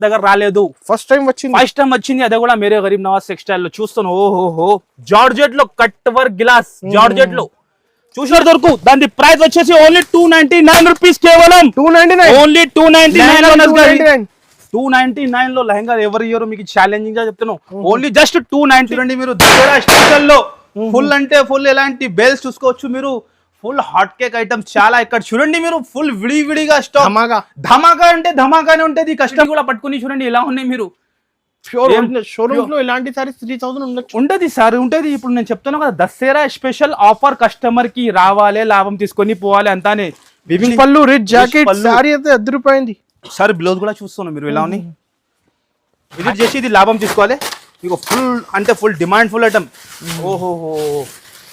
దగ్గర రాలేదు, first time వచ్చింది. అదే కూడా మేరే గరీబ్ నవాజ్ టెక్స్టైల్ లో చూస్తాను. ఓహోహో జార్జెట్ లో కట్ వర్క్ గ్లాస్, జార్జెట్ లో చూసారు దొరుకు. దాని ప్రైస్ వచ్చేసి ఓన్లీ 299 రూపీస్, కేవలం 299, ఓన్లీ 299. 299 లో లెహంగా ఎవరి ఇయర్ మీకు ఛాలెంజింగ్ గా చెప్తున్నాను. Only just 290. మీరు దసరా స్పెషల్ లో ఫుల్ అంటే ఫుల్ ఎలాంటి బేల్స్ చూసుకోవచ్చు మీరు. ఫుల్ హాట్ కేక్ ఐటమ్స్ చాలా ఇక్కడ చూడండి మీరు. ఫుల్ విడివిడిగా స్టాక్, ధమాకా అంటే ధమాకానే ఉంటది. కష్టం కూడా పట్టుకుని చూడండి ఎలా ఉన్నాయి మీరు. షోరూమ్ లో ఇలాంటి సారీస్ 3000 ఉంటది సార్, ఉంటది. ఇప్పుడు నేను చెప్తున్నాను కదా, దసరా స్పెషల్ ఆఫర్, కస్టమర్ కి రావాలి, లాభం తీసుకొని పోవాలి అంతానే. పళ్ళు రిచ్ జాకెట్ సారీ అయితే అదిరిపోయింది సార్. బ్లౌజ్ కూడా చూస్తున్నాం మీరు ఎలా ఉన్నాయి. విజిట్ చేసి ఇది లాభం తీసుకోవాలి. ఇక ఫుల్ అంటే ఫుల్ డిమాండ్ ఫుల్ ఐటమ్. ఓహోహో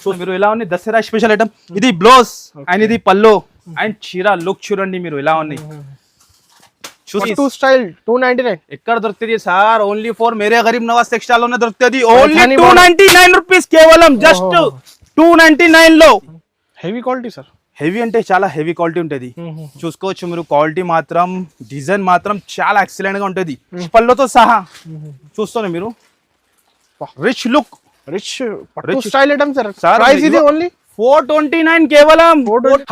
సో మీరు ఎలా ఉన్నాయి, దసరా స్పెషల్ ఐటమ్. ఇది బ్లౌజ్ అండ్ ఇది పల్లో అండ్ చీర లుక్ చూడండి మీరు ఎలా ఉన్నాయి. స్టైల్ 299 ఎక్కడ దొరుకుతుంది sir? Only for Mere Garib Nawaz textile లోనే దొరుకుతుంది. ఓన్లీ 299 రూపీస్, కేవలం జస్ట్ 299 లో. Heavy quality sir. హెవీ అంటే చాలా హెవీ క్వాలిటీ ఉంటుంది. చూసుకోవచ్చు మీరు. క్వాలిటీ మాత్రం, డిజైన్ మాత్రం చాలా ఎక్సలెంట్ గా ఉంటుంది, పళ్ళతో సహా. చూస్తున్నారు మీరు. Rich look, rich style item sir. Price ఇది ఓన్లీ 429 కేవలం.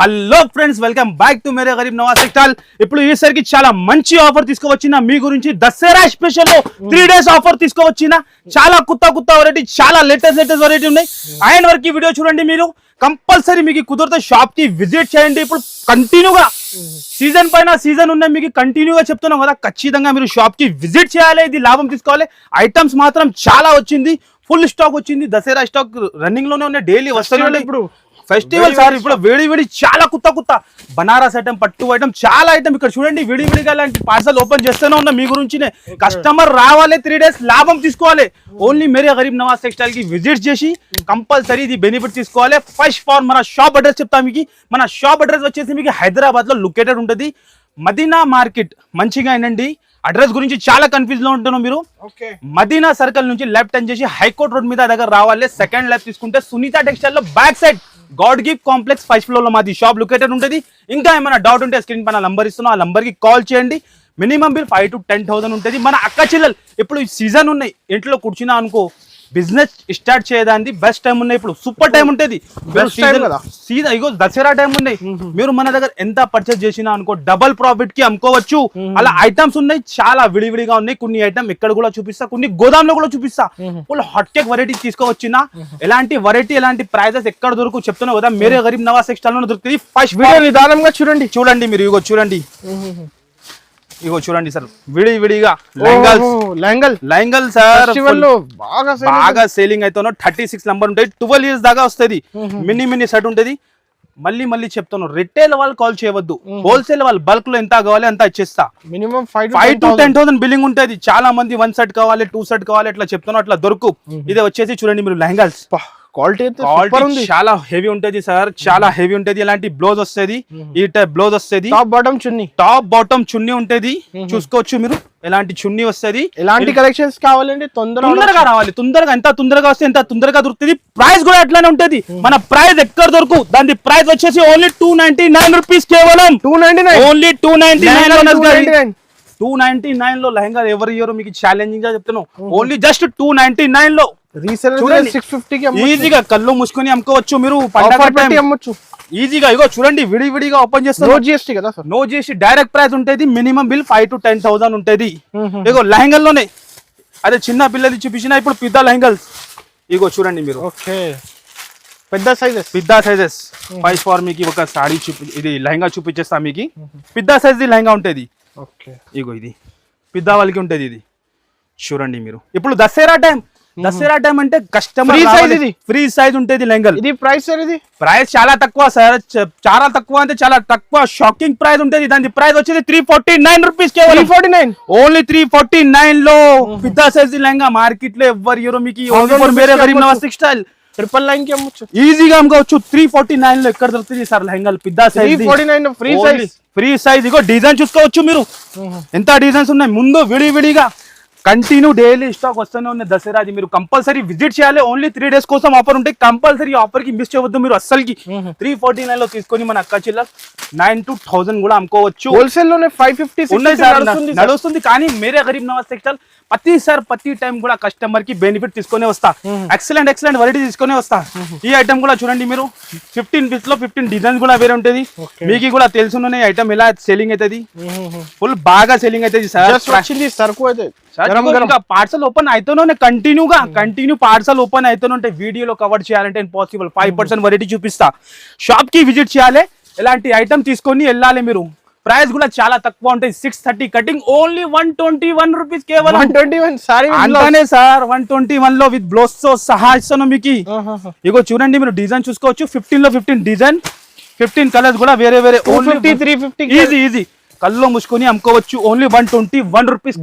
Hello friends, welcome back to Mere Garib Nawaz textile. ఇప్పుడు ఈసారికి చాలా మంచి ఆఫర్ తీసుకువచ్చిన మీ గురించి. దసరా స్పెషల్ లో 3 days ఆఫర్ తీసుకువచ్చిన. చాలా కొత్త వెరైటీ, చాలా లేటెస్ట్ వెరైటీ ఉన్నాయి. ఆయన వరకు వీడియో చూడండి మీరు. కంపల్సరీ మీకు కుదిరితే షాప్ కి విజిట్ చేయండి. ఇప్పుడు కంటిన్యూగా సీజన్ పైన సీజన్ ఉన్నాయి, మీకు కంటిన్యూగా చెప్తున్నాం కదా, ఖచ్చితంగా మీరు షాప్ కి విజిట్ చేయాలి, ఇది లాభం తీసుకోవాలి. ఐటమ్స్ మాత్రం చాలా వచ్చింది, ఫుల్ స్టాక్ వచ్చింది. దసరా స్టాక్ రన్నింగ్ లోనే ఉన్నాయి, డైలీ వస్తున్నాయి. ఇప్పుడు ఫెస్టివల్ సార్, ఇప్పుడు వేడి చాలా కొత్త బనారస్ ఐటమ్, పట్టు ఐటమ్, చాలా ఐటమ్ ఇక్కడ చూడండి. విడివిడిగా ఇలాంటి పార్సల్ ఓపెన్ చేస్తూనే ఉన్నా మీ గురించినే. కస్టమర్ రావాలి, 3 days లాభం తీసుకోవాలి. ఓన్లీ మేరే గరీబ్ నవాజ్ టెక్స్టైల్ కి విజిట్ చేసి కంపల్సరీ ఇది బెనిఫిట్ తీసుకోవాలి. ఫస్ట్ ఫార్ మన షాప్ అడ్రస్ చెప్తా మీకు. మన షాప్ అడ్రస్ వచ్చేసి మీకు హైదరాబాద్ లో లొకేటెడ్ ఉంటుంది, మదీనా మార్కెట్. మంచిగా అయినండి, అడ్రస్ గురించి చాలా కన్ఫ్యూజ్ లో ఉంటున్నాం మీరు. మదీనా సర్కిల్ నుంచి లెఫ్ట్ టర్న్ చేసి హైకోర్ట్ రోడ్ మీద దగ్గర రావాలి. సెకండ్ లెఫ్ట్ తీసుకుంటే సునీత టెక్స్టైల్ లో back side God gift complex 1st floor లో మాది షాప్ లొకేటెడ్ ఉంటుంది. ఇంకా ఏమైనా డౌట్ ఉంటే స్క్రీన్ పైన నంబర్ ఇస్తున్నాం, ఆ నంబర్ కి కాల్ చేయండి. మినిమం బిల్ 5 to 10,000 ఉంటుంది. మన అక్క చెల్లెలు ఇప్పుడు సీజన్ ఉన్నాయి, ఇంట్లో కూర్చున్నా అనుకో, బిజినెస్ స్టార్ట్ చేయడానికి బెస్ట్ టైం ఉన్నాయి. ఇప్పుడు సూపర్ టైం ఉంటుంది, ఇగో దసరా టైం ఉన్నాయి. మీరు మన దగ్గర ఎంత పర్చేస్ చేసినా అనుకో, డబల్ ప్రాఫిట్ కి అమ్ముకోవచ్చు. అలా ఐటమ్స్ ఉన్నాయి, చాలా విడివిడిగా ఉన్నాయి. కొన్ని ఐటమ్ ఇక్కడ కూడా చూపిస్తా, కొన్ని గోదాం లో కూడా చూపిస్తా. ఫుల్ హాట్ కేక్ వెరైటీ తీసుకోవచ్చిన. ఎలాంటి వెరైటీ, ఎలాంటి ప్రైజెస్ ఎక్కడ దొరకు చెప్తున్నా కదా, మేరే గరీబ్ నవాజ్ టెక్స్టైల్ లో దొరుకుతుంది. ఫస్ట్ వీడియో నిదానంగా చూడండి మీరు. ఇగో చూడండి, ఇగో చూడండి సార్, విడివిడిగా లెహంగల్ సార్ బాగా సేలింగ్ అయితే 36 నంబర్ ఉంటాయి. 12 years దాకా వస్తుంది. మినీ సెట్ ఉంటుంది. మళ్ళీ చెప్తాను, రిటైల్ వాళ్ళు కాల్ చేయవద్దు, హోల్సేల్ వాళ్ళు బల్క్ లో ఎంత కావాలి అంత ఇచ్చేస్తా. మినిమం 5 to 10,000 బిల్లింగ్ ఉంటుంది. చాలా మంది 1 set కావాలి, 2 set కావాలి, అట్లా చెప్తాను, అట్లా దొరుకు. ఇదే వచ్చేసి చూడండి మీరు, లెహంగల్స్ క్వాలిటీ చాలా హెవీ ఉంటది సార్, చాలా హెవీ ఉంటది. ఇలాంటి బ్లౌజ్ వస్తుంది, ఈ టైప్ బ్లౌజ్ వస్తుంది. టాప్ బాటమ్ చున్నీ ఉంటది. చూసుకోవచ్చు మీరు, ఎలాంటి చున్నీ వస్తుంది. ఎలాంటి కలెక్షన్స్ కావాలంటే తొందరగా రావాలి, ఎంత తొందరగా వస్తే ఎంత తొందరగా దొరుకుతుంది. ప్రైస్ కూడా అట్లానే ఉంటది. మన ప్రైస్ ఎక్కడ దొరుకు, దాని ప్రైస్ వచ్చేసి ఓన్లీ 299 రూపీస్, కేవలం 299, ఓన్లీ 299. 299 లో లెహంగా ఎవరి ఇయర్ మీకు ఛాలెంజింగ్ గా చెప్తున్నాను. ఓన్లీ జస్ట్ 299 లో ఈజీగా కళ్ళు మూసుకొని అమ్ముకోవచ్చు మీరు. ఈజీగా ఇగో చూడండి, విడివిడిగా ఓపెన్ చేస్తారు. నో జిఎస్టీ డైరెక్ట్ ప్రైస్ ఉంటుంది. మినిమం బిల్ 5 to 10,000 ఉంటుంది. ఇగో లెహంగల్లోనే అదే చిన్న పిల్లలు చూపించిన, ఇప్పుడు పెద్ద లెహంగల్స్. ఇగో చూడండి మీరు, పెద్ద సైజెస్ 5 for మీకు ఒక సాడీ ఇది లెహంగా చూపించేస్తా మీకు. పెద్ద సైజ్ లెహంగా ఉంటుంది. ఇగో ఇది పెద్ద వాళ్ళకి ఉంటుంది. ఇది చూడండి మీరు. ఇప్పుడు దసరా టైం అంటే కస్టమర్ ఫ్రీ సైజ్ ఉంటుంది లెహంగల్. ఇది ప్రైస్ చాలా తక్కువ సార్, చాలా తక్కువ అంటే చాలా తక్కువ. షాకింగ్ ప్రైస్ ఉంటుంది. దాని ప్రైస్ వచ్చేది 349 రూపీస్, ఓన్లీ 349 లో పెద్ద సైజ్ లెహంగా. మార్కెట్ లో ఎవరు ఇయరో మీకు మేరే గరీబ్ నవాజ్ టెక్స్టైల్ 999 కి అమ్మొచ్చు, ఈజీగా అమ్ముకోవచ్చు. 349 లో ఎక్కడ దొరుకుతుంది సార్ లెహంగాలు పెద్ద సైజ్, ఫ్రీ సైజ్. ఇగో డిజైన్ చూసుకోవచ్చు మీరు, ఎంత డిజైన్స్ ఉన్నాయి. ముందు విడివిడిగా కంటిన్యూ డైలీ స్టాక్ వస్తూనే ఉంది దసరాది. మీరు కంపల్సరీ విజిట్ చేయాలి. ఓన్లీ 3 days కోసం ఆఫర్ ఉంటాయి. కంపల్సరీ ఆఫర్ కి మిస్ చేయవద్దు మీరు అస్సలకి. 349 లో తీసుకొని మన అక్క చిల్ల 9 to 1000 కూడా అమ్ముకోవచ్చు. హోల్సేల్ లోనే 550 ఉన్నాయి సార్, నడుస్తుంది. కానీ మేరే గరీబ్ నవాజ్ టెక్స్టైల్ ప్రతి టైం కూడా కస్టమర్ కి బెనిఫిట్ తీసుకొని వస్తా. ఎక్సలెంట్ వెరైటీ తీసుకొని వస్తా. ఈ ఐటమ్ కూడా చూడండి మీరు, 15 పీస్ లో 15 డిజైన్స్ కూడా వేరే ఉంటుంది. మీకు కూడా తెలుసున్న ఐటమ్ ఎలా సెల్లింగ్ అవుతుంది, ఫుల్ బాగా సెల్లింగ్ అవుతుంది సార్. సరుకు అయితే పార్సల్ ఓపెన్ అయితేనే కంటిన్యూ పార్సల్ ఓపెన్ అయితేనే వీడియోలో కవర్ చేయాలంటే ఇంపాసిబుల్. 5% వెరైటీ చూపిస్తా. షాప్ కి విజిట్ చేయాలి, ఎలాంటి ఐటమ్ తీసుకొని వెళ్ళాలి మీరు. ప్రైస్ కూడా చాలా తక్కువ ఉంటాయి. 630 కటింగ్ ఓన్లీ 121 రూపీస్ కేవలం. 121 సారీ అంతానే సార్. 121 లో విత్ బ్లౌజ్ తో సహా ఇస్తాను మీకు. ఇగో చూడండి మీరు డిజైన్ చూసుకోవచ్చు. 15 లో 15 డిజైన్, 15 కలర్స్ కూడా వేరే 250 350 ఈజీ కల్లో ముసుకొని అమ్ముకోవచ్చు. ఓన్లీ 121 రూపీస్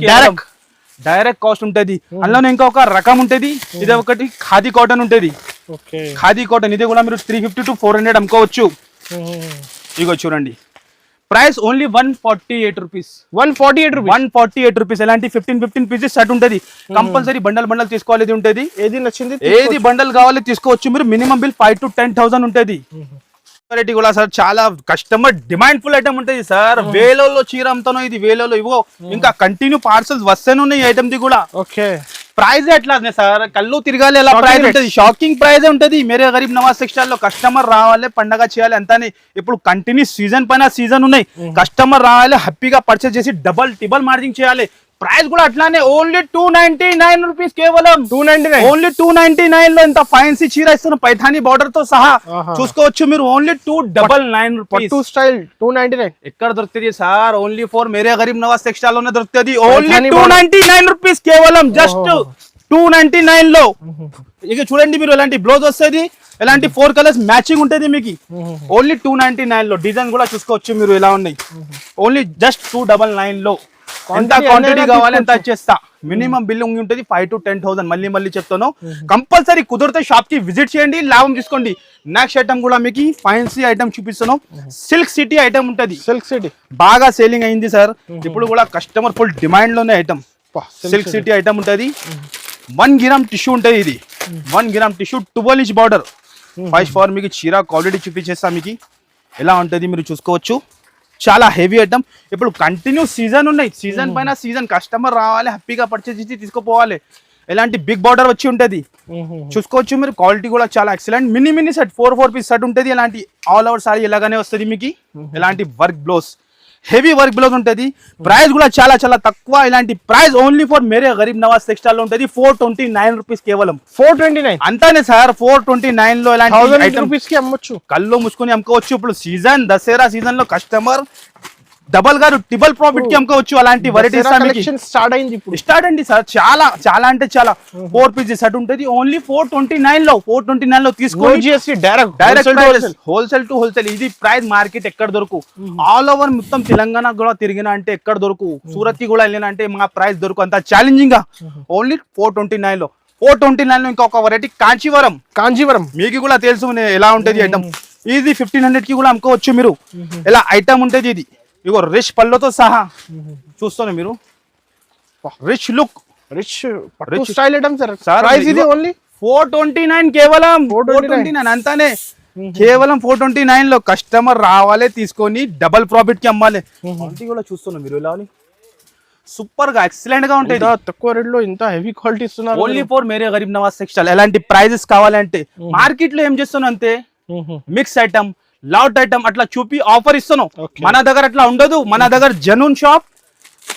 డైరెక్ట్ కాస్ట్ ఉంటది. అందులోనే ఇంకా ఒక రకం ఉంటది. ఇది ఒకటి ఖాదీ కాటన్ ఉంటది. ఖాదీ కాటన్ ఇది కూడా మీరు 350 to 400 అమ్ముకోవచ్చు. ఇగో చూడండి ప్రైస్ ఓన్లీ 148 రూపీస్. 148 రూపీస్. ఎలాంటి 15 పీసెస్ సెట్ ఉంటది. కంపల్సరీ బండల్ తీసుకోవాలి. ఇది ఉంటది. ఏది నచ్చింది ఏది బండల్ కావాలి తీసుకోవచ్చు మీరు. మినిమం బిల్ 5 to 10,000 ఉంటది. వెరైటీ కూడా సార్ చాలా కస్టమర్ డిమాండ్ ఫుల్ ఐటమ్ ఉంటది సార్. వేలలో చీర అమ్ముతాను, ఇది వేలలో ఇవో ఇంకా కంటిన్యూ పార్సల్స్ వస్తేనే ఉన్నాయి ఐటమ్ ది కూడా. ఓకే ప్రైజ్ ఎట్లా సార్, కళ్ళు తిరగాలి ఎలా ప్రైజ్ ఉంటది. షాకింగ్ ప్రైజ్ ఉంటది. మేరే గరీబ్ నవాజ్ టెక్స్టైల్ లో కస్టమర్ రావాలి, పండగ చేయాలి అంతానే. ఇప్పుడు కంటిన్యూ సీజన్ పైన సీజన్ ఉన్నాయి. కస్టమర్ రావాలి, హ్యాపీగా పర్చేస్ చేసి డబల్ మార్జిన్ చేయాలి. ప్రైస్ కూడా అట్లానే ఓన్లీ 299 రూపీస్ కేవలం. 299 ఓన్లీ 299 లో ఇంత ఫ్యాన్సీ చీర ఇస్తున్న పైథానీ బార్డర్ తో సహా చూసుకోవచ్చు మీరు. ఓన్లీ 299 రూపీస్ స్టైల్ 299 ఎక్కడ దొరుకుతుంది sir? Only for Mere Garib Nawaz textile లోనే దొరుకుతుంది. ఓన్లీ 299 రూపీస్ కేవలం. జస్ట్ 299 లో. ఇక చూడండి మీరు ఎలాంటి బ్లౌజ్ వస్తుంది, ఎలాంటి 4 కలర్స్ మ్యాచింగ్ ఉంటుంది మీకు. ఓన్లీ 299 లో. డిజైన్ కూడా చూసుకోవచ్చు మీరు ఎలా ఉన్నాయి. ఓన్లీ జస్ట్ 299 లో. ఎంత క్వాంటిటీ కావాలి ఎంత వచ్చేస్తా. మినిమం బిల్ ఉంటుంది 5 to 10,000. మళ్ళీ చెప్తాను. కంపల్సరీ కుదిరితే షాప్ కి విజిట్ చేయండి, లాభం తీసుకోండి. నెక్స్ట్ ఐటమ్ కూడా మీకు ఫ్యాన్సీ ఐటమ్ చూపిస్తాను. సిల్క్ సిటీ ఐటమ్ ఉంటది. సిల్క్ సిటీ బాగా బాగా సేలింగ్ అయింది సార్. ఇప్పుడు కూడా కస్టమర్ ఫుల్ డిమాండ్ లోనే ఐటమ్. సిల్క్ సిటీ ఐటమ్ ఉంటది. 1 గ్రామ్ టిష్యూ ఉంటది. ఇది 1 gram tissue 12 inch border. First for మీకు చీర క్వాలిటీ చూపించేస్తా మీకు ఎలా ఉంటది మీరు చూసుకోవచ్చు. చాలా హెవీ ఐటమ్. ఇప్పుడు కంటిన్యూ సీజన్ ఉన్నాయి. సీజన్ పైన సీజన్ కస్టమర్ రావాలి, హ్యాపీగా పర్చేస్ చేసి తీసుకుపోవాలి. ఎలాంటి బిగ్ బార్డర్ వచ్చి ఉంటది చూసుకోవచ్చు మీరు. క్వాలిటీ కూడా చాలా excellent. Mini set 4 piece set ఉంటది. ఎలాంటి ఆల్ ఓవర్ సారీ ఎలాగానే వస్తుంది మీకు. ఎలాంటి work blouse, heavy work blouse ఉంటది. ప్రైస్ కూడా చాలా తక్కువ. ఇలాంటి price only for Mere Garib Nawaz textile లో ఉంటది. 429 రూపీస్ కేవలం. 429 అంతానే సార్. 429 లో ఇలాంటి రూపీస్ కి అమ్మొచ్చు. కళ్ళు ముసుకొని అమ్ముకోవచ్చు. ఇప్పుడు సీజన్ దసరా సీజన్ లో కస్టమర్ డబల్ గా ట్రిపుల్ ప్రాఫిట్ కి అమ్ముకోవచ్చు. అలాంటి వెరైటీస్ స్టార్ట్ అయింది ఇప్పుడు. స్టార్ట్ అండి సార్. చాలా అంటే చాలా 4 పీసెస్ సెట్ ఉంటది. ఓన్లీ 429 లో తీసుకోవచ్చు. Direct wholesale to wholesale. ఇది ప్రైస్ మార్కెట్ ఎక్కడ దొరకు. ఆల్ ఓవర్ మొత్తం తెలంగాణ కూడా తిరిగిన అంటే ఎక్కడ దొరకు. సూరత్ కి కూడా వెళ్ళిన అంటే మా ప్రైస్ దొరకు. అంత ఛాలెంజింగ్ గా ఓన్లీ 429 లో. 429 లో ఇంకొక వెరైటీ కాంచీవరం మీకు కూడా తెలుసు ఎలా ఉంటది ఐటమ్. ఇది 1500 కి కూడా అమ్ముకోవచ్చు మీరు. ఎలా ఐటమ్ ఉంటది ఇది. ఇగో రిచ్ పళ్ళతో సహా చూస్తాను మీరు. Rich look, rich style item sir. Price ఇది ఓన్లీ 429 కేవలం. 429 అంతానే. కేవలం 429 లో కస్టమర్ రావాలి, తీసుకొని డబల్ ప్రాఫిట్ కి అమ్మాలి. క్వాలిటీ కూడా చూస్తున్నాం మీరు ఎలా సూపర్ గా ఎక్సలెంట్ గా ఉంటాయి. తక్కువ రేట్ లో ఇంత హెవీ క్వాలిటీ ఇస్తున్నారు. Only for Mere Garib Nawaz textile. ఎలాంటి ప్రైజెస్ కావాలంటే మార్కెట్ లో ఏం చేస్తున్నాం అంతే. మిక్స్ ఐటమ్, లాట్ ఐటమ్ అట్లా చూపి ఆఫర్ ఇస్తాను. మన దగ్గర అట్లా ఉండదు. మన దగ్గర జెన్యూన్ షాప్.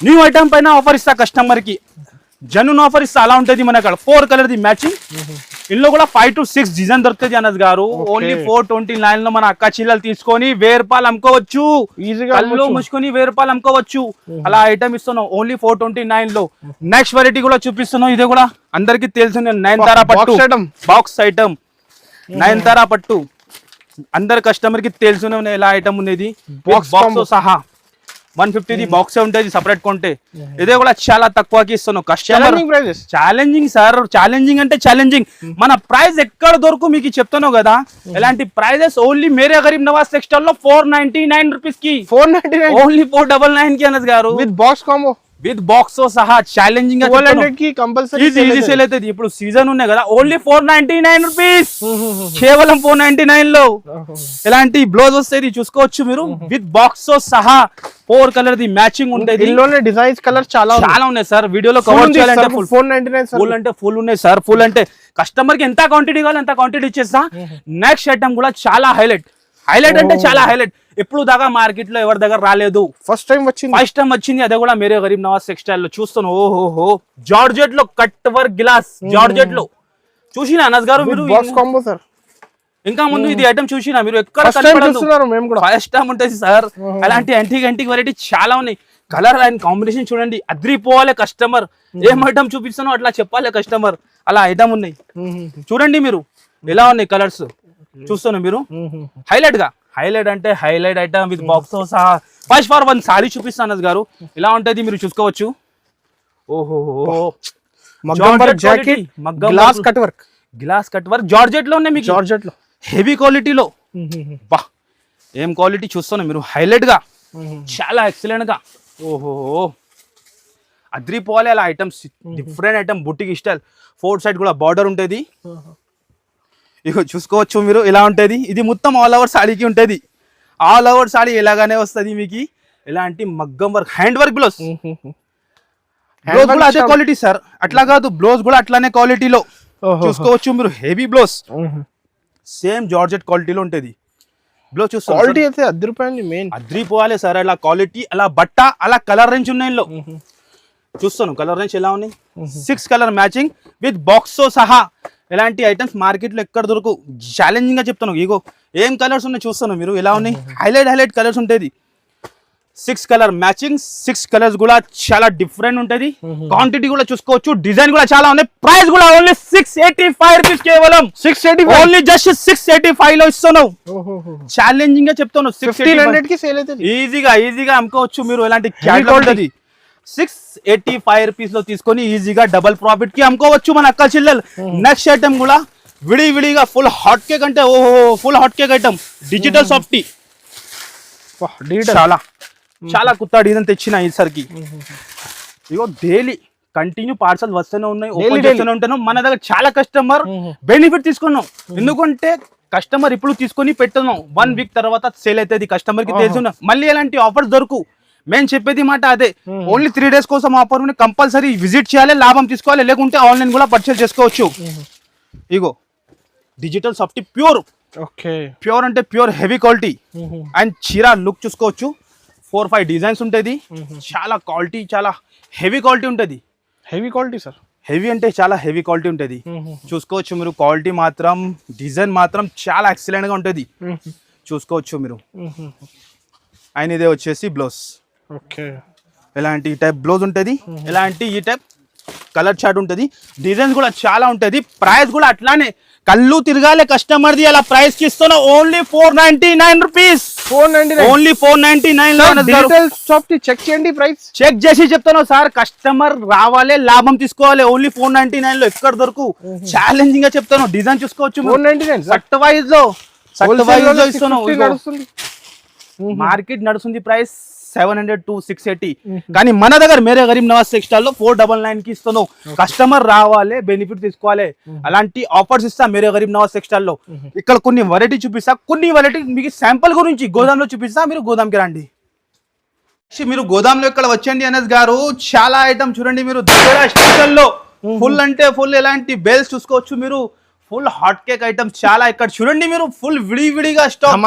న్యూ ఐటమ్ పైన ఆఫర్ ఇస్తా కస్టమర్ కి. జెన్యూన్ ఆఫర్ ఇస్తా. అలా ఉంటది మన కాడ. 4 కలర్ ది మ్యాచింగ్. ఇందులో కూడా 5 to 6 డిజైన్ దొరుకుతుంది అనస్ గారు. ఓన్లీ 429 లో మన అక్క చీలలు తీసుకొని 1000 రూపాయలు అమ్ముకోవచ్చు. కళ్ళు ముసుకొని 1000 రూపాయలు అమ్ముకోవచ్చు. అలా ఐటమ్ ఇస్తున్నాం ఓన్లీ 429 లో. నెక్స్ట్ వెరైటీ కూడా చూపిస్తున్నాం. ఇది కూడా అందరికి తెలుసు. నయనతారా పట్టు బాక్స్ ఐటమ్. నయనతారా పట్టు అందరు కస్టమర్ కి తెలుసునే ఎలా ఐటమ్ ఉంది. బాక్స్ తో సహా 150 బాక్స్ ఉంటది సపరేట్ కొంటే. ఇదే కూడా చాలా తక్కువకి ఇస్తున్నాం కస్టమర్. Challenging sir. ఛాలెంజింగ్ అంటే ఛాలెంజింగ్. మన ప్రైస్ ఎక్కడ దొరకు మీకు చెప్తాను కదా. ఎలాంటి ప్రైజెస్ ఓన్లీ మేరే గరీబ్ నవాజ్ టెక్స్టైల్ లో 499 రూపీస్ కి. 499 ఓన్లీ 499 కి అనస్ గారు. With box combo. With box తో సహా ఛాలెంజింగ్ గా 1200 కి కంపల్సరీ ఈజీ సేల్ అవుతుంది. ఇప్పుడు సీజన్ ఉన్నాయి కదా, ఓన్లీ 499 రూపీస్, కేవలం 499 లో ఎలాంటి బ్లౌజ్ వస్తుంది చూసుకోవచ్చు మీరు. విత్ బాక్స్ తో సహా 4 కలర్ ది మ్యాచింగ్ ఉంటుంది. ఇందులోనే డిజైన్స్ కలర్ చాలా ఉన్నాయి సార్. వీడియోలో కవర్ చేయాలంటే 499 ఫుల్ అంటే ఫుల్ ఉన్నాయి సార్. ఫుల్ అంటే కస్టమర్ కి ఎంత క్వాంటిటీ కావాలో అంత క్వాంటిటీ ఇచ్చేస్తా. నెక్స్ట్ ఐటమ్ కూడా చాలా హైలైట్ అంటే చాలా హైలైట్. ఎప్పుడు దాకా మార్కెట్ లో ఎవరి దగ్గర రాలేదు, ఫస్ట్ టైం వచ్చింది. అదే కూడా మేరే గరీబ్ నవాజ్ టెక్స్టైల్ లో చూస్తాను. ఓహో జార్జెట్ లో కట్ వర్క్ గ్లాస్, జార్జెట్ లో చూసిన అనస్ గారు మీరు. ఇంకా ముందు ఇది ఐటమ్ చూసినా మీరు? ఎక్కడ ఫస్ట్ టైం ఉంటుంది సార్. అలాంటి యాంటిక్ వెరైటీ చాలా ఉన్నాయి. కలర్ అండ్ కాంబినేషన్ చూడండి, అద్రిపోవాలి కస్టమర్. ఏం ఐటమ్ చూపిస్తానో అట్లా చెప్పాలి కస్టమర్. అలా ఐటమ్ ఉన్నాయి చూడండి మీరు, ఎలా ఉన్నాయి కలర్స్ చూస్తాను మీరు. హైలైట్ అంటే హైలైట్ ఐటమ్ విత్ బాక్స్ తో సహా. ఫస్ట్ ఫర్ వన్ సారీ చూపిస్తాను అనస్ గారు, ఇలా ఉంటది మీరు చూసుకోవచ్చు. ఓహో గ్లాస్ కట్ వర్క్ జార్జెట్ లో ఉన్నాయి మీకు. జార్జెట్ లో హెవీ క్వాలిటీలో, బా ఏం క్వాలిటీ చూస్తాను మీరు. హైలైట్ గా చాలా ఎక్సలెంట్ గా. ఓహో అద్రిపోవాలి అలా ఐటమ్స్. డిఫరెంట్ ఐటమ్ బుట్టికి స్టైల్. 4 సైడ్ కూడా బార్డర్ ఉంటుంది. ఇగో చూసుకోవచ్చు మీరు, ఇలా ఉంటుంది. ఇది మొత్తం ఆల్ ఓవర్ సాడీకి ఉంటుంది. ఆల్ ఓవర్ సాడీ ఎలాగానే వస్తుంది మీకు. ఇలాంటి మగ్గం work, hand work blouse. Blouse కూడా అదే క్వాలిటీ సార్, అట్లా కాదు, బ్లౌజ్ కూడా అట్లానే క్వాలిటీలో చూసుకోవచ్చు మీరు. హెవీ బ్లౌజ్, సేమ్ జార్జెట్ క్వాలిటీలో ఉంటుంది బ్లౌజ్. చూసుకో క్వాలిటీ అయితే అద్రిపోవాలి సార్. అలా క్వాలిటీ, అలా బట్ట, అలా కలర్ రేంజ్ ఉన్నాయి. చూస్తాను కలర్ రేంజ్ ఎలా ఉన్నాయి. 6 కలర్ మ్యాచింగ్ విత్ బాక్స్ తో సహా. ఇలాంటి ఐటమ్స్ మార్కెట్ లో ఎక్కడ దొరకు. ఛాలెంజింగ్ గా చెప్తాను. ఇగో ఏం కలర్స్ ఉన్నాయి చూస్తాను మీరు, ఎలా ఉన్నాయి. హైలైట్ కలర్స్ ఉంటుంది. 6 కలర్ మ్యాచింగ్, 6 కలర్స్ కూడా చాలా డిఫరెంట్ ఉంటుంది. క్వాంటిటీ కూడా చూసుకోవచ్చు, డిజైన్ కూడా చాలా ఉన్నాయి. ప్రైస్ కూడా ఓన్లీ 685 రూపీస్, కేవలం 685, ఓన్లీ జస్ట్ 685 లో ఇస్తున్నావు. ఛాలెంజింగ్ గా చెప్తాను. 1500 కి సేల్ అవుతుంది. ఈజీగా అమ్ముకోవచ్చు మీరు. ఎలాంటి క్వాలిటీ 685 రూపీస్ లో తీసుకొని ఈజీగా డబల్ ప్రాఫిట్ కి అమ్ముకోవచ్చు మన అక్క చెల్లెలు. నెక్స్ట్ ఐటమ్ కూడా విడిగా ఫుల్ హాట్ కేక్ అంటే full hot cake item. Digital softy, చాలా కొత్త డిజైన్ తెచ్చిన ఈసారికి. ఇగో డైలీ కంటిన్యూ పార్సల్ వస్తూనే ఉన్నాయి, ఓపెన్ చేస్తూనే ఉంటాను. మన దగ్గర చాలా కస్టమర్ బెనిఫిట్ తీసుకున్నాం. ఎందుకంటే కస్టమర్ ఇప్పుడు తీసుకొని పెట్టున్నాం, 1 వీక్ తర్వాత సేల్ అవుతుంది. కస్టమర్ కి తెలుసు మళ్ళీ ఎలాంటి ఆఫర్స్ దొరకు. మేము చెప్పేది మాట అదే, ఓన్లీ 3 డేస్ కోసం ఆఫర్ ఉంది. కంపల్సరీ విజిట్ చేయాలి, లాభం తీసుకోవాలి. లేకుంటే ఆన్లైన్ కూడా పర్చేస్ చేసుకోవచ్చు. ఇగో డిజిటల్ సాఫ్టీ ప్యూర్ అంటే ప్యూర్ హెవీ క్వాలిటీ. అండ్ చీర లుక్ చూసుకోవచ్చు. 4-5 డిజైన్స్ ఉంటుంది. చాలా క్వాలిటీ, చాలా హెవీ క్వాలిటీ ఉంటుంది. హెవీ అంటే చాలా హెవీ క్వాలిటీ ఉంటుంది. చూసుకోవచ్చు మీరు. క్వాలిటీ మాత్రం, డిజైన్ మాత్రం చాలా ఎక్సలెంట్ గా ఉంటుంది. చూసుకోవచ్చు మీరు. అండ్ ఇదే వచ్చేసి బ్లౌజ్. ఇలాంటి టైప్ బ్లౌజ్ ఉంటుంది. ఇలాంటి ఈ టైప్ కలర్ చార్ట్ ఉంటుంది. డిజైన్స్ కూడా చాలా ఉంటుంది. ప్రైస్ కూడా అట్లానే కళ్ళు తిరగాలి కస్టమర్ ది. అలా ప్రైస్ కి ఇస్తున్నా ఓన్లీ 499 రూపీస్. ఓన్లీ 499. చెక్ చేయండి, ప్రైస్ చెక్ చేసి చెప్తాను సార్. కస్టమర్ రావాలి, లాభం తీసుకోవాలి. ఓన్లీ 499 లో ఎక్కడ దొరకు. ఛాలెంజింగ్ గా చెప్తాను. డిజైన్ చూసుకోవచ్చు. 499 సట్ వైజ్ లో ఇస్తున్నాను. మార్కెట్ నడుస్తుంది ప్రైస్ 700 to 680. కానీ మన దగ్గర మేరే గరీబ్ నవాజ్ టెక్స్టైల్ లో 499 కి ఇస్తున్నాం. కస్టమర్ రావాలి, బెనిఫిట్ తీసుకోవాలి. అలాంటి ఆఫర్స్ ఇస్తా మేరే గరీబ్ నవాజ్ టెక్స్టైల్ లో. ఇక్కడ కొన్ని వెరైటీ చూపిస్తా, కొన్ని వెరైటీ మీకు శాంపుల్ గురించి గోదాం లో చూపిస్తా. మీరు గోదాంకి రండి. మీరు గోదాం లో ఇక్కడ వచ్చండి అనస్ గారు. చాలా ఐటమ్ చూడండి మీరు. స్పెషల్ లో ఫుల్ అంటే ఫుల్ ఎలాంటి బెల్స్ చూసుకోవచ్చు మీరు. ఫుల్ హాట్ కేక్ ఐటమ్స్ చాలా ఇక్కడ చూడండి మీరు. ఫుల్ విడిగా స్టాక్.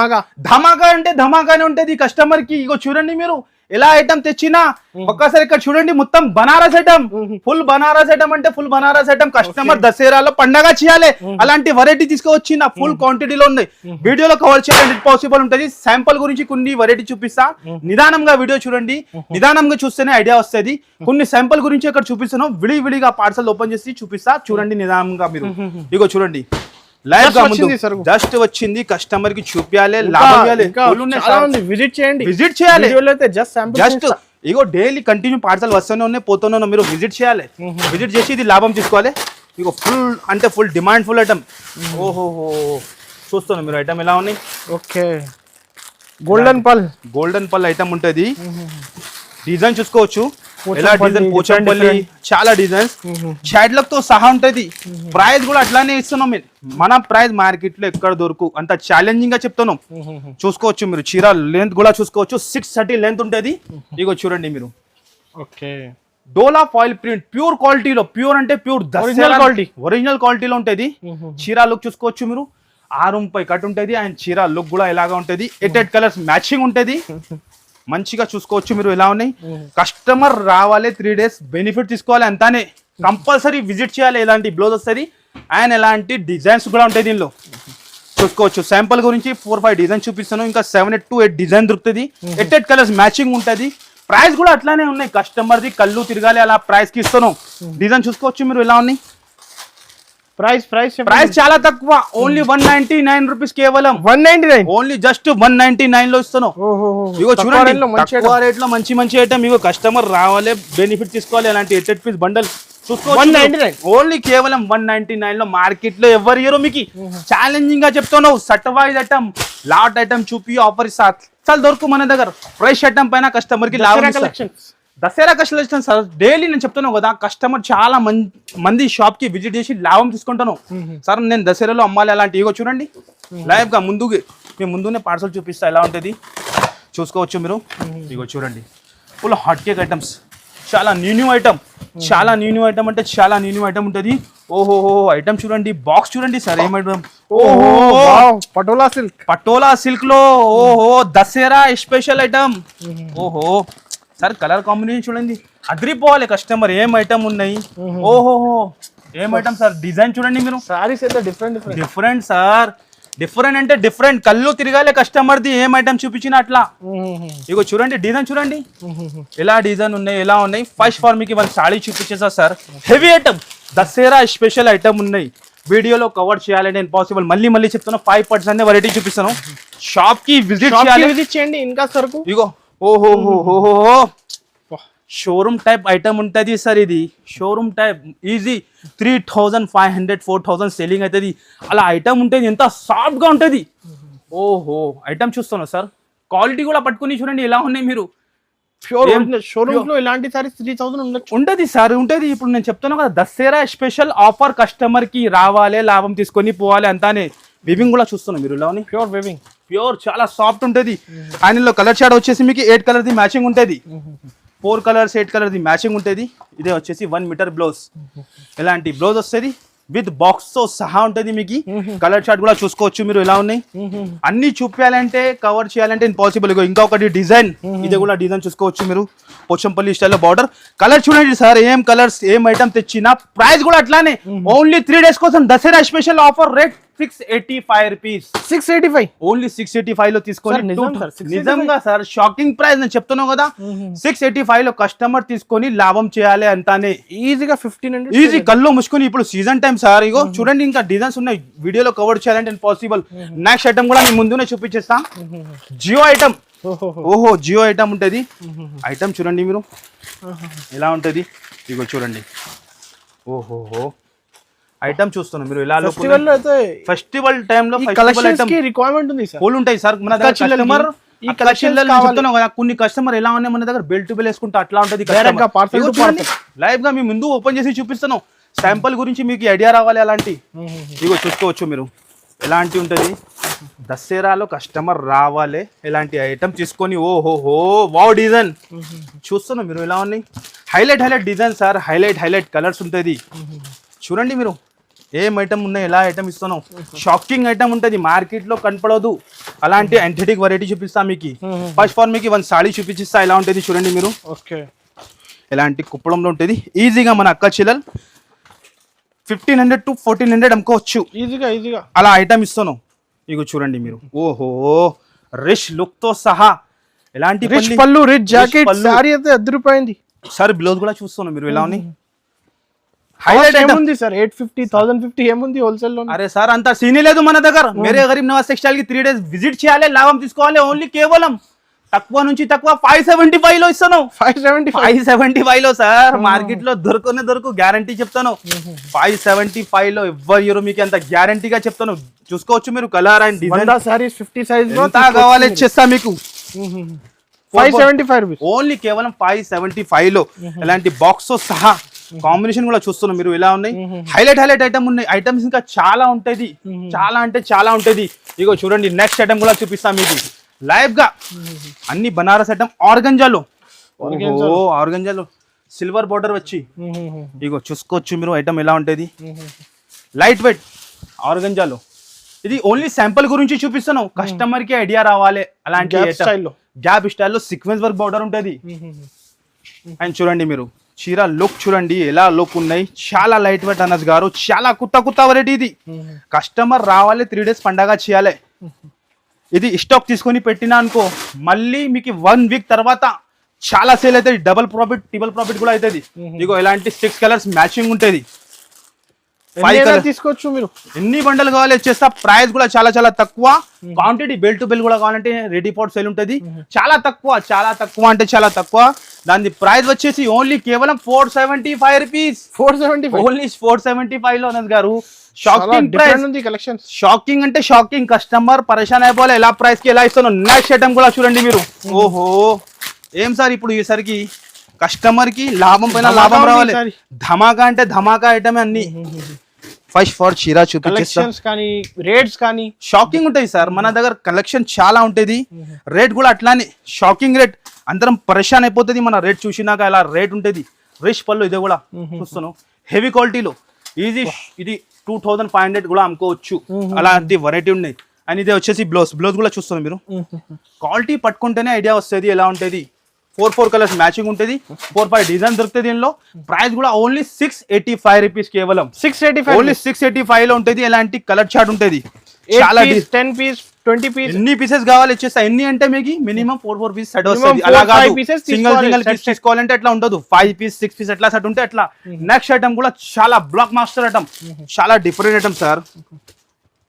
ధమాకా అంటే ధమాకానే ఉంటది కస్టమర్ కి. ఇగో చూడండి మీరు, ఎలా ఐటమ్ తెచ్చినా ఒక్కసారి ఇక్కడ చూడండి. మొత్తం Banaras item, full Banaras item అంటే ఫుల్ బనారస్ ఐటమ్. కస్టమర్ దసరాలో పండగ చేయాలి, అలాంటి వెరైటీ తీసుకువచ్చి నా ఫుల్ క్వాంటిటీలో ఉంది. వీడియోలో కవర్ చేయాలంటే పాసిబుల్ ఉంటుంది. శాంపుల్ గురించి కొన్ని వెరైటీ చూపిస్తా. నిదానంగా వీడియో చూడండి. నిదానంగా చూస్తేనే ఐడియా వస్తుంది. కొన్ని శాంపుల్ గురించి ఇక్కడ చూపిస్తాను. విడిగా పార్సల్ ఓపెన్ చేసి చూపిస్తా. చూడండి నిదానంగా మీరు. ఇగో చూడండి, లైవ్ గా జస్ట్ వచ్చింది. కస్టమర్ కి చూపించాలి, విజిట్ చేయండి. జస్ట్ ఇగో డైలీ కంటిన్యూ పార్సల్ వస్తూనే ఉన్నాయి, పోతూనే ఉన్నాయి. మీరు విజిట్ చేయాలి. విజిట్ చేసి ఇది లాభం తీసుకోవాలి. ఇగో ఫుల్ అంటే ఫుల్ డిమాండ్ ఫుల్ ఐటమ్. ఓహో చూస్తున్నాను మీరు. ఐటమ్ ఎలా ఉన్నాయి. గోల్డెన్ పల్ ఐటమ్ ఉంటుంది. డిజైన్ చూసుకోవచ్చు. ఎలా డిజైన్ పోచంపల్లి చాలా డిజైన్స్ షాడ్లకు తో సహా ఉంటది. ప్రైస్ కూడా అట్లానే ఇస్తున్నాం. మన ప్రైస్ మార్కెట్ లో ఎక్కడ దొరుకు అంత ఛాలెంజింగ్ గా చెప్తున్నాం. చూసుకోవచ్చు మీరు చీర లెంత్ కూడా చూసుకోవచ్చు 630 లెంత్ ఉంటది. ఇగో చూడండి మీరు. ఓకే డోలా ఫాయిల్ ప్రింట్ ప్యూర్ క్వాలిటీలో, ప్యూర్ అంటే ప్యూర్ ఒరిజినల్ క్వాలిటీలో ఉంటది. చీర లుక్ చూసుకోవచ్చు మీరు. ఆరుంపై కట్ ఉంటది అండ్ చీర లుక్ కూడా ఎలాగా ఉంటది. 8 కలర్స్ మ్యాచింగ్ ఉంటది. మంచిగా చూసుకోవచ్చు మీరు ఎలా ఉన్నాయి. కస్టమర్ రావాలి 3 days బెనిఫిట్ తీసుకోవాలి అంతానే. కంపల్సరీ విజిట్ చేయాలి. ఎలాంటి బ్లౌజ్ వస్తుంది అండ్ ఎలాంటి డిజైన్స్ కూడా ఉంటాయి దీనిలో. చూసుకోవచ్చు శాంపుల్ గురించి 4-5 డిజైన్ చూపిస్తాను. ఇంకా 7 to 8 డిజైన్ దొరుకుతుంది. 8 కలర్స్ మ్యాచింగ్ ఉంటది. ప్రైస్ కూడా అట్లానే ఉన్నాయి. కస్టమర్ది కళ్ళు తిరగాలి అలా ప్రైస్ కి ఇస్తాను. డిజైన్ చూసుకోవచ్చు మీరు ఎలా ఉన్నాయి. ప్రైస్ చాలా తక్కువ. ఓన్లీ 199 రూపీస్ కేవలం. 199 ఓన్లీ జస్ట్ 199 లో ఇస్తాను. ఇగో చూడండి తక్కువ రేట్ లో మంచి ఐటమ్. ఇగో కస్టమర్ రావాలి బెనిఫిట్ తీసుకోవాలి. అలాంటి 8 పీస్ బండల్ చూసుకోవచ్చు. ఓన్లీ కేవలం 199 లో. మార్కెట్ లో ఎవరు ఇయరో మీకు ఛాలెంజింగ్ గా చెప్తున్నావు. సట్ వైజ్ ఐటమ్ లాట్ ఐటమ్ చూపి ఆఫర్ అసలు దొరుకు మన దగ్గర. ఫ్రెష్ ఐటమ్ పైన కస్టమర్ కి లాభం. దసరా కలెక్షన్ సార్ డైలీ నేను చెప్తాను కదా, కస్టమర్ చాలా మంది షాప్ కి విజిట్ చేసి లాభం తీసుకుంటాను. సార్ నేను దసరాలో అమ్మాలి అలాంటి. ఇగో చూడండి లైవ్ గా ముందునే పార్సల్ చూపిస్తా ఎలా ఉంటుంది చూసుకోవచ్చు మీరు. ఇగో చూడండి ఫుల్ హాట్ కేక్ ఐటమ్స్. చాలా న్యూ ఐటమ్. అంటే చాలా న్యూ ఐటమ్ ఉంటుంది. ఓహో ఐటమ్ చూడండి. బాక్స్ చూడండి సార్ ఏం ఐటమ్. ఓహో పటోలా సిల్క్ లో. ఓహో దసరా స్పెషల్ ఐటమ్. ఓహో సార్ కలర్ కాంబినేషన్ చూడండి అదిరిపోవాలి. కస్టమర్ ఏం ఐటమ్ ఉన్నాయి. ఓహో ఏం ఐటమ్ సార్. డిజైన్ చూడండి మీరు. సారీస్ అయితే డిఫరెంట్ సార్. డిఫరెంట్ అంటే డిఫరెంట్. కళ్ళు తిరగాలి కస్టమర్ ది ఏం ఐటమ్ చూపించిన అట్లా. ఇగో చూడండి డిజైన్ చూడండి ఎలా డిజైన్ ఉన్నాయి ఎలా ఉన్నాయి. ఫస్ట్ ఫార్ మీకు వాళ్ళు సాడీ చూపించేసా sir. Heavy item Dasara special item ఉన్నాయి. వీడియోలో కవర్ చేయాలి నేను పాసిబుల్. మళ్ళీ చెప్తాను 5% వెరైటీ చూపిస్తాను. షాప్ కి విజిట్ చేయండి. ఇంకా సరుకు ఇగో ఓహో షోరూమ్ టైప్ ఐటమ్ ఉంటుంది సార్. ఇది షోరూమ్ టైప్ ఈజీ 3500-4000 సెల్లింగ్ అవుతుంది. అలా ఐటమ్ ఉంటుంది. ఎంత సాఫ్ట్ గా ఉంటుంది. ఓహో ఐటమ్ చూస్తున్నా సార్. క్వాలిటీ కూడా పట్టుకుని చూడండి ఎలా ఉన్నాయి మీరు. షోరూమ్ లో ఇలాంటి సారీస్ 3000 ఉంటది సార్ ఉంటది. ఇప్పుడు నేను చెప్తాను కదా దసరా స్పెషల్ ఆఫర్. కస్టమర్ కి రావాలి లాభం తీసుకొని పోవాలి అంతానే. వివింగ్ కూడా చూస్తున్నాం మీరు ఇలా. ప్యూర్ చాలా సాఫ్ట్ ఉంటుంది. ఆయనలో కలర్ షాడ్ వచ్చేసి మీకు 8 కలర్ ది మ్యాచింగ్ ఉంటుంది. 4 కలర్స్ 8 కలర్ ది మ్యాచింగ్ ఉంటుంది. ఇదే వచ్చేసి 1 మీటర్ బ్లౌజ్. ఎలాంటి బ్లౌజ్ వస్తుంది విత్ బాక్స్ తో సహా ఉంటుంది మీకు. కలర్ షార్ట్ కూడా చూసుకోవచ్చు మీరు ఎలా ఉన్నాయి. అన్ని చూపించాలంటే కవర్ చేయాలంటే ఇంపాసిబుల్. ఇంకొకటి డిజైన్. ఇది కూడా డిజైన్ చూసుకోవచ్చు మీరు. పోచంపల్లి స్టైల్లో బార్డర్. కలర్ చూడండి సార్ ఏం కలర్స్ ఏం ఐటమ్ తెచ్చినా. ప్రైస్ కూడా అట్లానే. ఓన్లీ 3 days కోసం Dasara special offer. Rate 685 rupees. 685 only 685 లో తీసుకొని. నిజంగా సార్ షాకింగ్ ప్రైస్ నేను చెప్తున్నావు కదా. 685 లో కస్టమర్ తీసుకొని లాభం చేయాలి అంతానే. ఈజీగా 1500 ఈజీ కళ్ళు ముసుకొని. ఇప్పుడు సీజన్ టైం సార్. ఇగో చూడండి ఇంకా డిజైన్స్ ఉన్నాయి. వీడియోలో కవర్ చేయాలంటే పాసిబుల్. నెక్స్ట్ ఐటమ్ కూడా నేను ముందునే చూపించేస్తా. జియో ఐటమ్. ఓహో జియో ఐటమ్ ఉంటది. ఐటమ్ చూడండి మీరు ఎలా ఉంటది. ఇగో చూడండి ఓహో ఐటమ్ చూస్తున్నాం మీరు ఎలా. ఫెస్టివల్ టైమ్ లో రిక్వైర్మెంట్ ఉంది ఫుల్ ఉంటాయి సార్ మన దగ్గర. కస్టమర్ ఈ కలెక్షన్ చెప్తున్నాం కదా కొన్ని కస్టమర్ ఎలా ఉన్నాయి మన దగ్గర బెల్ట్ బిల్ వేసుకుంటే అట్లా ఉంటది. లైవ్ గా మీ ముందు ఓపెన్ చేసి చూపిస్తాను. శాంపుల్ గురించి మీకు ఐడియా రావాలి అలాంటి. ఇగో చూసుకోవచ్చు మీరు ఎలాంటి ఉంటది. దసరాలో కస్టమర్ రావాలి ఎలాంటి ఐటమ్ తీసుకొని. ఓహోహో వావ్ డిజైన్ చూస్తున్నాం మీరు ఎలా ఉన్నాయి. Highlight design sir. Highlight colours ఉంటుంది చూడండి మీరు. ఏం ఐటమ్ ఉన్నాయి ఎలా ఐటమ్ ఇస్తున్నాం. షాకింగ్ ఐటమ్ ఉంటుంది మార్కెట్ లో కనపడదు. అలాంటి యాంథెటిక్ వెరైటీ చూపిస్తా మీకు. ఫస్ట్ ఫార్ మీకు 1 సాడీ చూపించిస్తా ఎలా ఉంటుంది చూడండి మీరు. ఓకే ఎలాంటి కుప్పడంలో ఉంటుంది. ఈజీగా మన అక్క చెల్లెలు 1500 to 1400 అమ్ముకోవచ్చు ఈజీగా. అలా ఐటమ్ ఇస్తాను. ఇగో చూడండి మీరు. ఓహో రిచ్ లుక్ తో సహా. ఎలాంటి పళ్ళు రిచ్ జాకెట్ సారీ అయితే అదిరిపోయింది సార్. బ్లౌజ్ కూడా చూస్తున్నాం మీరు ఎలా ఉన్నాయి. హైలైట్ ఏముంది సార్ 850 1050 ఏముంది హోల్సేల్ లో. అరే సార్ అంత సీన్ లేదు మన దగ్గర. మేరే గరీబ్ నవాజ్ టెక్స్టైల్ కి 3 days విజిట్ చేయాలి లాభం తీసుకోవాలి. ఓన్లీ కేవలం తక్కువ నుంచి తక్కువ 575 లో ఇస్తాను. 575 లో సార్. మార్కెట్ లో దొరకు గ్యారంటీ చెప్తాను. 575 లో ఎవ్వరు ఇయర్ మీకు అంత గ్యారంటీగా చెప్తాను. చూసుకోవచ్చు మీరు colour and design. Saris 50 size లో ఎంత కావాలి ఇచ్చేస్తా మీకు. 575 రూపీస్ ఓన్లీ కేవలం 575 లో ఇలాంటి బాక్స్ తో సహా కాంబినేషన్ కూడా చూస్తున్నాం మీరు ఎలా ఉన్నాయి. హైలైట్ ఐటమ్ ఉన్నాయి. ఐటమ్స్ ఇంకా చాలా ఉంటది, చాలా అంటే చాలా ఉంటది. ఇగో చూడండి నెక్స్ట్ ఐటమ్ కూడా చూపిస్తాం మీకు లైవ్ గా. అన్ని బనారస్ ఐటమ్ ఆర్గంజాలో సిల్వర్ బోర్డర్ వచ్చి ఇగో చూసుకోవచ్చు మీరు ఐటమ్ ఎలా ఉంటది. లైట్ వెయిట్ ఆర్గంజాలో. ఇది ఓన్లీ శాంపుల్ గురించి చూపిస్తున్నాం, కస్టమర్ కి ఐడియా రావాలి. అలాంటి గ్యాప్ స్టైల్లో సీక్వెన్స్ వర్క్ బోర్డర్ ఉంటది. అండ్ చూడండి మీరు చీర లుక్ చూడండి ఎలా లుక్ ఉన్నాయి. చాలా లైట్ వెయిట్ అనస్ గారు, చాలా కొత్త వెరైటీ ఇది. కస్టమర్ రావాలి 3 days పండగ చేయాలి. ఇది స్టాక్ తీసుకొని పెట్టినా అనుకో మళ్ళీ మీకు 1 week తర్వాత చాలా సేల్ అవుతుంది. డబుల్ ప్రాఫిట్ ట్రిపుల్ ప్రాఫిట్ కూడా అవుతుంది. ఇగో ఇలాంటి 6 కలర్స్ మ్యాచింగ్ ఉంటుంది. 5 కలర్ తీసుకోవచ్చు మీరు. ఎన్ని బండలు కావాలి చేస్తా. ప్రైస్ కూడా చాలా చాలా తక్కువ. క్వాంటిటీ బెల్ టు బెల్ కూడా కావాలంటే రెడీ పాట్ సేల్ ఉంటుంది. చాలా తక్కువ అంటే చాలా తక్కువ. దాని ప్రైస్ వచ్చేసి ఓన్లీ కేవలం 475 రూపీస్. 475 ఓన్లీ 475 లో అనస్ గారు. షాకింగ్ ప్రైస్ ఉంది. కలెక్షన్ షాకింగ్ అంటే షాకింగ్. కస్టమర్ పరేషాన్ అయిపోలే ఎలా ప్రైస్ కి ఎలా ఇస్తాను. నెక్స్ట్ ఐటమ్ కూడా చూడండి మీరు. ఓహో ఏం సార్ ఇప్పుడు ఈసరికి కస్టమర్ కి లాభం పైన లాభం రావాలి. ధమాకా అంటే ధమాకా ఐటమ్ అన్ని. ఫస్ట్ ఫర్ చీరా చూపించేస్తాం. కానీ రేట్స్ కానీ షాకింగ్ ఉంటాయి సార్. మన దగ్గర కలెక్షన్ చాలా ఉంటుంది. రేట్ కూడా అట్లానే షాకింగ్ రేట్. అందరం పరేషాన్ అయిపోతుంది మన రేట్ చూసినాక. ఎలా రేట్ ఉంటుంది. రిచ్ పళ్ళు ఇదే కూడా చూస్తున్నాను. హెవీ క్వాలిటీలో ఈజీ. ఇది 2500 కూడా అమ్ముకోవచ్చు. అలాంటి వెరైటీ ఉన్నాయి. అండ్ ఇదే వచ్చేసి బ్లౌజ్ కూడా చూస్తున్నాం మీరు. క్వాలిటీ పట్టుకుంటేనే ఐడియా వస్తుంది ఎలా ఉంటుంది. 4 కలర్స్ మ్యాచింగ్ ఉంటుంది. 4-5 డిజైన్ దొరుకుతుంది దీనిలో. ప్రైస్ కూడా ఓన్లీ 685 రూపీస్. కేవలం 685 ఓన్లీ 685 లో ఉంటుంది. ఎలాంటి కలర్ చార్ట్ ఉంటుంది. చాలా 10 పీస్ 20 పీస్ ఎన్ని పీసెస్ కావాలి వచ్చేస్తా. ఎన్ని అంటే మీకు మినిమం 4 పీస్ సెట్ వస్తుంది. అలా సింగిల్ పీస్ తీసుకోవాలంటే అట్లా ఉండదు. 5 పీస్ 6 పీస్ ఎట్లా సెట్ ఉంటే అట్లా. నెక్స్ట్ ఐటమ్ కూడా చాలా బ్లాక్ మాస్టర్ ఐటమ్, చాలా డిఫరెంట్ ఐటమ్ సార్.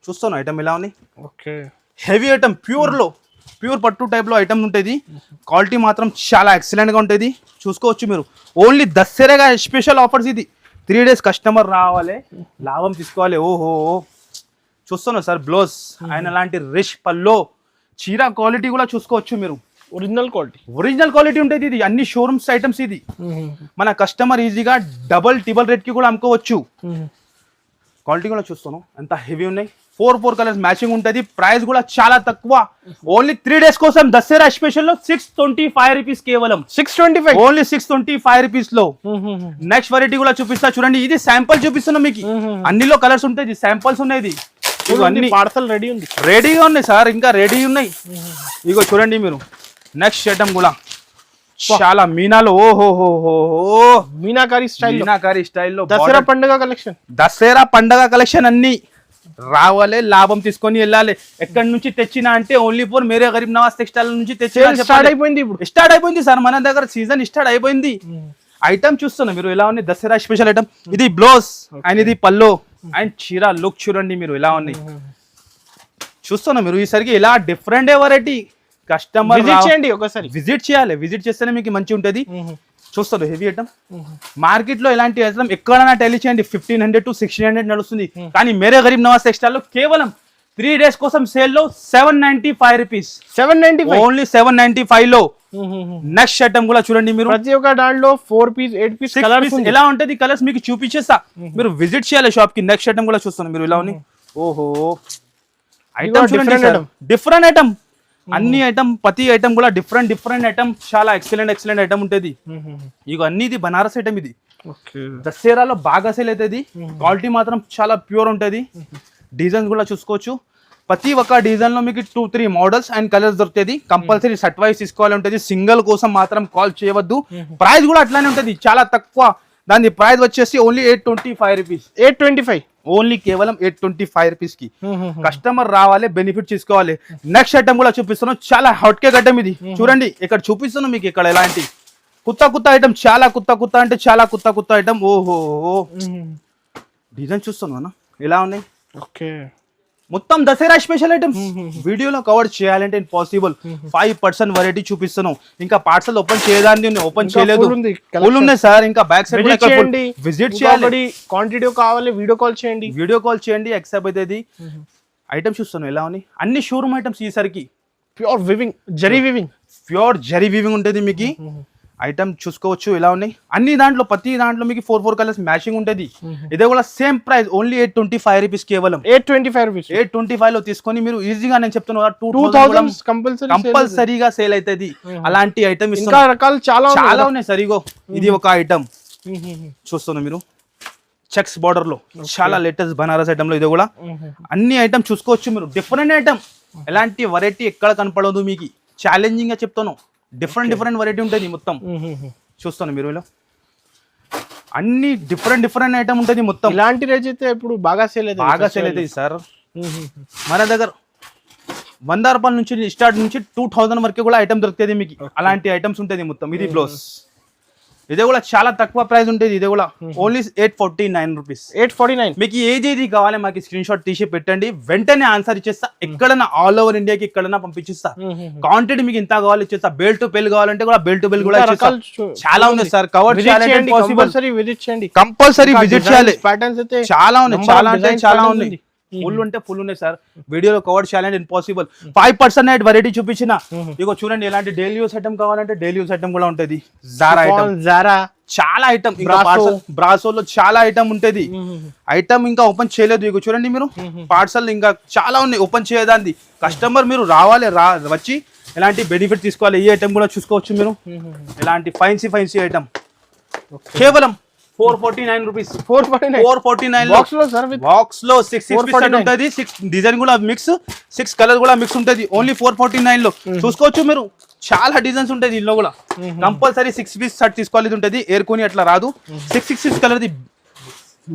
చూస్తాను ఐటమ్ ఎలా ఉంది. హెవీ ఐటమ్ ప్యూర్ పట్టు టైప్ లో ఐటమ్ ఉంటుంది. క్వాలిటీ మాత్రం చాలా ఎక్సలెంట్ గా ఉంటుంది. చూసుకోవచ్చు మీరు. ఓన్లీ దసరాగా స్పెషల్ ఆఫర్స్ ఇది. 3 days కస్టమర్ రావాలి, లాభం తీసుకోవాలి. ఓహో చూస్తున్నాను సార్ బ్లౌజ్. ఆయన అలాంటి రిచ్ పల్లో చీర క్వాలిటీ కూడా చూసుకోవచ్చు మీరు. ఒరిజినల్ క్వాలిటీ ఉంటుంది. ఇది అన్ని షోరూమ్స్ ఐటమ్స్. ఇది మన కస్టమర్ ఈజీగా డబల్ ట్రిపుల్ రేట్ కి కూడా అమ్ముకోవచ్చు. క్వాలిటీ కూడా చూస్తాను ఎంత హెవీ ఉన్నాయి. 4 కలర్స్ మ్యాచింగ్ ఉంటుంది. ప్రైస్ కూడా చాలా తక్కువ. ఓన్లీ 3 days కోసం దసరా స్పెషల్ లో 625 రూపీస్. కేవలం 625 ఓన్లీ 625 రూపీస్ లో. నెక్స్ట్ వెరైటీ కూడా చూపిస్తా చూడండి. ఇది శాంపుల్ చూపిస్తున్నా మీకు. అన్నిలో కలర్స్ ఉంటాయి. శాంపుల్స్ ఉన్నాయి. అన్ని పార్సల్ రెడీగా ఉన్నాయి సార్. ఇంకా రెడీ ఉన్నాయి. ఇగో చూడండి మీరు. నెక్స్ట్ ఐటమ్ కూడా చాలా మీనాలో. ఓహో మీనాకారి స్టైల్లో దసరా పండుగ కలెక్షన్ అన్ని రావాలి, లాభం తీసుకొని వెళ్ళాలి. ఎక్కడి నుంచి తెచ్చినా అంటే only for Mere Garib Nawaz textile నుంచి స్టార్ట్ అయిపోయింది సార్. మన దగ్గర సీజన్ స్టార్ట్ అయిపోయింది. ఐటమ్ చూస్తున్నా మీరు ఎలా ఉంది. Dasara special item. ఇది బ్లౌజ్ అండ్ ఇది పల్లో అండ్ చీర లుక్ చూడండి మీరు ఎలా ఉన్నాయి. చూస్తున్నా మీరు ఈసరికి ఇలా డిఫరెంట్ వెరైటీ. కస్టమర్ విజిట్ చేయాలి. విజిట్ చేస్తేనే మీకు మంచి ఉంటుంది. చూస్తారు హెవీ ఐటమ్. మార్కెట్ లో ఎలాంటి ఐటమ్ ఎక్కడైనా టెలి చేయండి 1500 to 1600 నడుస్తుంది. కానీ మేరే గరీబ్ నవాజ్ టెక్స్టైల్ లో కేవలం 3 days కోసం సేల్ లో 795 రూపీస్. ఓన్లీ 795 లో. నెక్స్ట్ ఐటమ్ కూడా చూడండి మీరు. ప్రతి ఒక్క దాంట్లో 4 పీస్ 8 పీస్ కలర్స్ ఎలా ఉంటది. కలర్స్ మీకు చూపించేస్తా. మీరు విజిట్ చేయాలి షాప్ కి. నెక్స్ట్ ఐటమ్ కూడా చూస్తున్నారు మీరు ఎలా ఉంది. ఓహో ఐటమ్ డిఫరెంట్ ఐటమ్. అన్ని ఐటమ్ ప్రతి ఐటమ్ కూడా డిఫరెంట్ ఐటమ్. చాలా ఎక్సలెంట్ ఐటమ్ ఉంటుంది. ఇక అన్ని ఇది బనారస్ ఐటమ్. ఇది దసరాలో బాగా సేల్ అవుతుంది. క్వాలిటీ మాత్రం చాలా ప్యూర్ ఉంటుంది. డిజైన్స్ కూడా చూసుకోవచ్చు. ప్రతి ఒక్క డిజైన్ లో మీకు 2-3 మోడల్స్ అండ్ కలర్స్ దొరుకుతుంది. కంపల్సరీ సెట్ వైస్ తీసుకోవాలి ఉంటుంది. సింగిల్ కోసం మాత్రం కాల్ చేయవద్దు. ప్రైస్ కూడా అట్లానే ఉంటుంది. చాలా తక్కువ. దాని ప్రైస్ వచ్చేసి ఓన్లీ 825 రూపీస్. 825 ఓన్లీ కేవలం 825 రూపీస్ కి కస్టమర్ రావాలి, బెనిఫిట్ తీసుకోవాలి. నెక్స్ట్ ఐటమ్ కూడా చూపిస్తున్నాం. చాలా హాట్ కేక్ ఐటమ్ ఇది. చూడండి ఇక్కడ చూపిస్తున్నాం మీకు. ఇక్కడ ఎలాంటి కొత్త ఐటమ్. చాలా కొత్త అంటే చాలా కొత్త ఐటమ్. ఓహో డిజైన్ చూస్తున్నాను ఎలా ఉన్నాయి. మొత్తం దసరా స్పెషల్ ఐటమ్స్ వీడియోలో కవర్ చేయాలంటే ఇంపాసిబుల్. 5% వెరైటీ చూపిస్తున్నాం. ఇంకా పార్సల్ ఓపెన్ చేయదాన్ని ఓపెన్ చేయలేదు. ఫుల్ ఉన్నాయి సార్. ఇంకా బ్యాక్ సైడ్ విజిట్ చేయాలి. క్వాంటిటీ కావాలి వీడియో కాల్ చేయండి. యాక్సెప్ట్ అవుతుంది. ఐటమ్స్ చూస్తున్నాం ఎలా ఉన్నాయి. అన్ని షోరూమ్ ఐటమ్స్ ఈసరికి pure weaving, zari weaving, pure zari weaving ఉంటుంది మీకు. ఐటమ్ చూసుకోవచ్చు ఎలా ఉన్నాయి అన్ని దాంట్లో, ప్రతి దాంట్లో మీకు 4 కలర్స్ మ్యాచింగ్ ఉంటుంది. ఇదే కూడా సేమ్ ప్రైస్ ఓన్లీ 825 రూపీస్, కేవలం 825 రూపీస్. 825 లో తీసుకొని మీరు ఈజీగా, నేను చెప్తున్నా 2000 కంపల్సరీగా సేల్ అవుతుంది. అలాంటి ఐటమ్ ఇంకా రకాలు చాలా ఉన్నాయి సార్. ఇగో ఇది ఒక ఐటమ్ చూస్తున్నా మీరు, చెక్స్ బార్డర్ లో చాలా లేటెస్ట్ బనారస్ ఐటమ్ లో. ఇది కూడా అన్ని ఐటమ్ చూసుకోవచ్చు మీరు, డిఫరెంట్ ఐటమ్. ఎలాంటి వెరైటీ ఎక్కడ కనపడదు మీకు, ఛాలెంజింగ్ గా చెప్తాను. డిఫరెంట్ వెరైటీ ఉంటుంది మొత్తం. చూస్తాను మీరు ఇలా అన్ని డిఫరెంట్ ఐటమ్ ఉంటుంది మొత్తం. ఇలాంటి రేంజ్ అయితే ఇప్పుడు బాగా సేల్ అవుతుంది సార్. మన దగ్గర 100 రూపాయల నుంచి స్టార్ట్ నుంచి 2000 వరకు కూడా ఐటమ్ దొరుకుతుంది మీకు. అలాంటి ఐటమ్స్ ఉంటుంది మొత్తం. ఇది బ్లౌజ్, ఇదే కూడా చాలా తక్కువ ప్రైస్ ఉంటుంది. ఇదే కూడా ఓన్లీ 849 రూపీస్. 849. మీకు ఏది కావాలి మాకు స్క్రీన్ షాట్ తీసి పెట్టండి, వెంటనే ఆన్సర్ ఇచ్చేస్తా. ఎక్కడన్నా ఆల్ ఓవర్ ఇండియాకి ఎక్కడన్నా పంపించిస్తా. క్వాంటిటీ మీకు ఇంత కావాలి ఇచ్చేస్తా. బెల్ టు బెల్ కావాలంటే కూడా బెల్ టు బెల్ కూడా చాలా ఉంది సార్. కవర్ చేయాలంటే కంపల్సరీ విజిట్ చేయండి, కంపల్సరీ విజిట్ చేయాలి. ప్యాటర్న్స్ అయితే చాలా ఉన్నాయి, చాలా అంటే చాలా ఉన్నాయి. ఫుల్ ఉంటే ఫుల్ ఉన్నాయి సార్. వీడియోలో కవర్ చేయాలంటే ఇంపాసిబుల్. 5% వెరైటీ చూపించిన. ఇగో చూడండి, ఎలాంటి డైలీ యూస్ ఐటమ్ కావాలంటే డైలీ యూస్ ఐటమ్ కూడా ఉంటుంది. జారా ఐటమ్, చాలా ఐటమ్. బ్రాసోలో చాలా ఐటమ్ ఉంటుంది. ఐటమ్ ఇంకా ఓపెన్ చేయలేదు. ఇగో చూడండి మీరు, పార్సల్ ఇంకా చాలా ఉన్నాయి ఓపెన్ చేయదాన్ని. కస్టమర్ మీరు రావాలి, వచ్చి ఎలాంటి బెనిఫిట్ తీసుకోవాలి. ఈ ఐటమ్ కూడా చూసుకోవచ్చు మీరు. ఎలాంటి ఫైన్సీ ఐటమ్ కేవలం 449 రూపీస్. 449 బాక్స్ లో 6 పీస్ ఉంటుంది. 6 డిజైన్ కూడా మిక్స్, 6 కలర్ కూడా మిక్స్ ఉంటుంది. ఓన్లీ 449 లో చూసుకోవచ్చు మీరు. చాలా డిజైన్స్ ఉంటాయి దీనిలో కూడా. కంపల్సరీ 6 పీస్ షర్ట్ తీసుకోవాలి ఉంటుంది. ఏరుకొని అట్లా రాదు. 6 కలర్ ది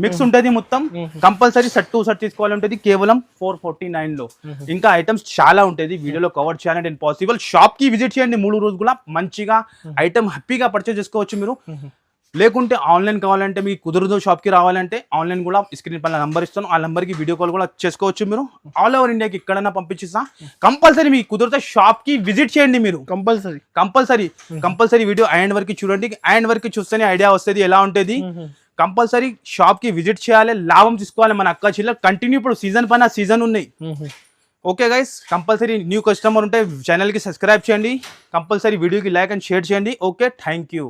మిక్స్ ఉంటుంది మొత్తం. కంపల్సరీ షర్ట్ తీసుకోవాలి ఉంటుంది. కేవలం 449 లో. ఇంకా ఐటమ్స్ చాలా ఉంటుంది. వీడియోలో కవర్ చేయాలంటే ఇంపాసిబుల్. షాప్ కి విజిట్ చేయండి 3 రోజులు కూడా. మంచిగా ఐటమ్ హ్యాపీగా పర్చేస్ చేసుకోవచ్చు మీరు. లేకుంటే ఆన్లైన్ కావాలంటే మీకు కుదరదు, షాప్కి రావాలంటే ఆన్లైన్ కూడా స్క్రీన్ పైన నంబర్ ఇస్తాను. ఆ నెంబర్కి వీడియో కాల్ కూడా చేసుకోవచ్చు మీరు. ఆల్ ఓవర్ ఇండియాకి ఎక్కడైనా పంపించిస్తా. కంపల్సరీ మీకు కుదిరితే షాప్కి విజిట్ చేయండి మీరు. కంపల్సరీ వీడియో ఎండ్ వరకు చూడండి. ఎండ్ వరకు చూస్తేనే ఐడియా వస్తుంది ఎలా ఉంటుంది. కంపల్సరీ షాప్కి విజిట్ చేయాలి, లాభం తీసుకోవాలి. మన అక్క చెల్లెలు కంటిన్యూ ఇప్పుడు సీజన్ పైన సీజన్ ఉన్నాయి. Okay guys, compulsory new customer ఉంటే ఛానల్కి సబ్స్క్రైబ్ చేయండి. కంపల్సరీ వీడియోకి లైక్ అండ్ షేర్ చేయండి. Okay, thank you.